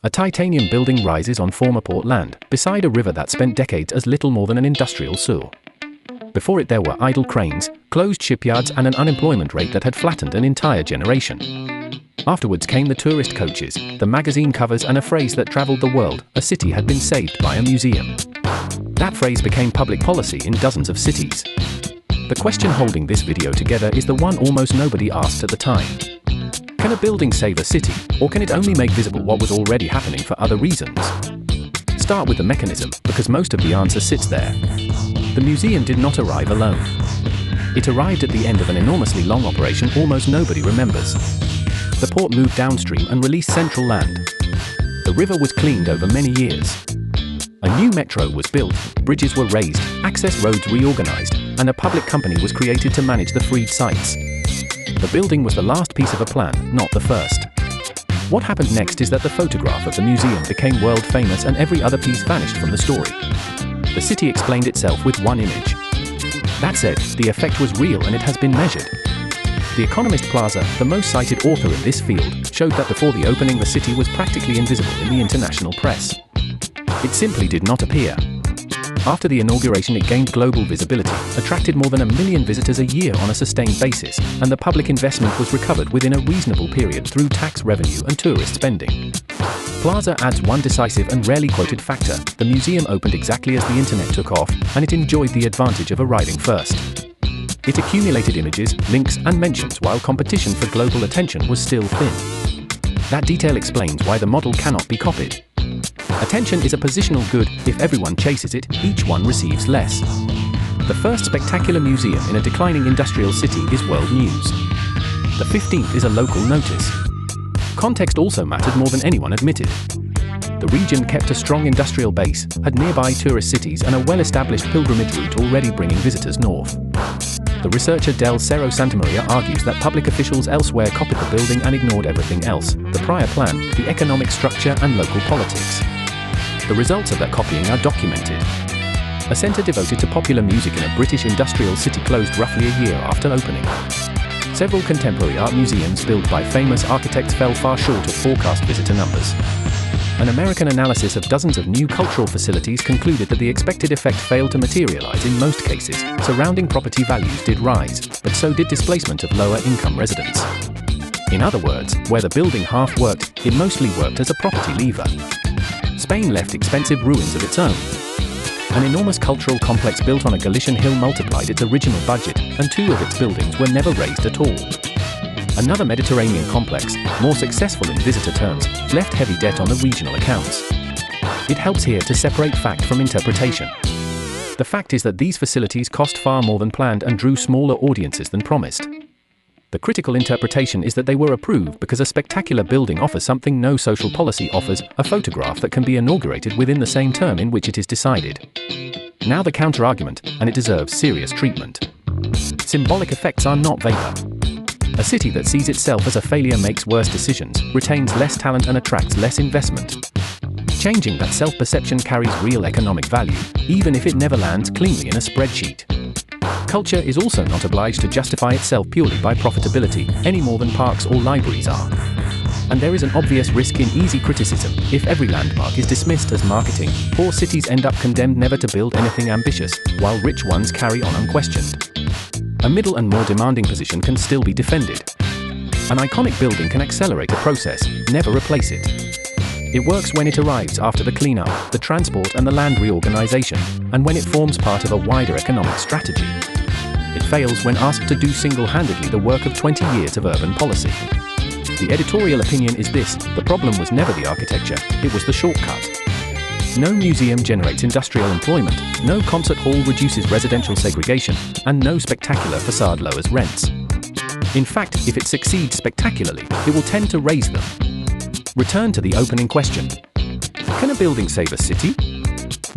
A titanium building rises on former port land, beside a river that spent decades as little more than an industrial sewer. Before it there were idle cranes, closed shipyards and an unemployment rate that had flattened an entire generation. Afterwards came the tourist coaches, the magazine covers and a phrase that traveled the world: a city had been saved by a museum. That phrase became public policy in dozens of cities. The question holding this video together is the one almost nobody asked at the time. Can a building save a city, or can it only make visible what was already happening for other reasons? Start with the mechanism, because most of the answer sits there. The museum did not arrive alone. It arrived at the end of an enormously long operation almost nobody remembers. The port moved downstream and released central land. The river was cleaned over many years. A new metro was built, bridges were raised, access roads reorganized, and a public company was created to manage the freed sites. The building was the last piece of a plan, not the first. What happened next is that the photograph of the museum became world famous and every other piece vanished from the story. The city explained itself with one image. That said, the effect was real and it has been measured. The Economist Plaza, the most cited author in this field, showed that before the opening the city was practically invisible in the international press. It simply did not appear. After the inauguration it gained global visibility, attracted more than 1 million visitors a year on a sustained basis, and the public investment was recovered within a reasonable period through tax revenue and tourist spending. Plaza adds one decisive and rarely quoted factor: the museum opened exactly as the internet took off, and it enjoyed the advantage of arriving first. It accumulated images, links and mentions while competition for global attention was still thin. That detail explains why the model cannot be copied. Attention is a positional good. If everyone chases it, each one receives less. The first spectacular museum in a declining industrial city is world news. The 15th is a local notice. Context also mattered more than anyone admitted. The region kept a strong industrial base, had nearby tourist cities and a well-established pilgrimage route already bringing visitors north. The researcher Del Cerro Santamaria argues that public officials elsewhere copied the building and ignored everything else: the prior plan, the economic structure and local politics. The results of that copying are documented. A centre devoted to popular music in a British industrial city closed roughly a year after opening. Several contemporary art museums built by famous architects fell far short of forecast visitor numbers. An American analysis of dozens of new cultural facilities concluded that the expected effect failed to materialize in most cases. Surrounding property values did rise, but so did displacement of lower-income residents. In other words, where the building half worked, it mostly worked as a property lever. Spain left expensive ruins of its own. An enormous cultural complex built on a Galician hill multiplied its original budget, and 2 of its buildings were never raised at all. Another Mediterranean complex, more successful in visitor terms, left heavy debt on the regional accounts. It helps here to separate fact from interpretation. The fact is that these facilities cost far more than planned and drew smaller audiences than promised. The critical interpretation is that they were approved because a spectacular building offers something no social policy offers: a photograph that can be inaugurated within the same term in which it is decided. Now the counter-argument, and it deserves serious treatment. Symbolic effects are not vapor. A city that sees itself as a failure makes worse decisions, retains less talent and attracts less investment. Changing that self-perception carries real economic value, even if it never lands cleanly in a spreadsheet. Culture is also not obliged to justify itself purely by profitability, any more than parks or libraries are. And there is an obvious risk in easy criticism. If every landmark is dismissed as marketing, poor cities end up condemned never to build anything ambitious, while rich ones carry on unquestioned. A middle and more demanding position can still be defended. An iconic building can accelerate a process, never replace it. It works when it arrives after the cleanup, the transport and the land reorganization, and when it forms part of a wider economic strategy. It fails when asked to do single-handedly the work of 20 years of urban policy. The editorial opinion is this: the problem was never the architecture, it was the shortcut. No museum generates industrial employment, no concert hall reduces residential segregation, and no spectacular facade lowers rents. In fact, if it succeeds spectacularly, it will tend to raise them. Return to the opening question. Can a building save a city?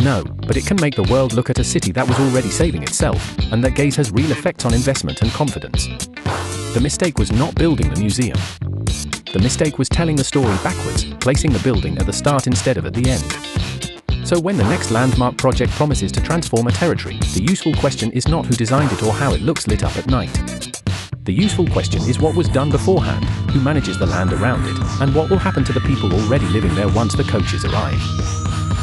No, but it can make the world look at a city that was already saving itself, and that gaze has real effects on investment and confidence. The mistake was not building the museum. The mistake was telling the story backwards, placing the building at the start instead of at the end. So when the next landmark project promises to transform a territory, the useful question is not who designed it or how it looks lit up at night. The useful question is what was done beforehand, who manages the land around it, and what will happen to the people already living there once the coaches arrive.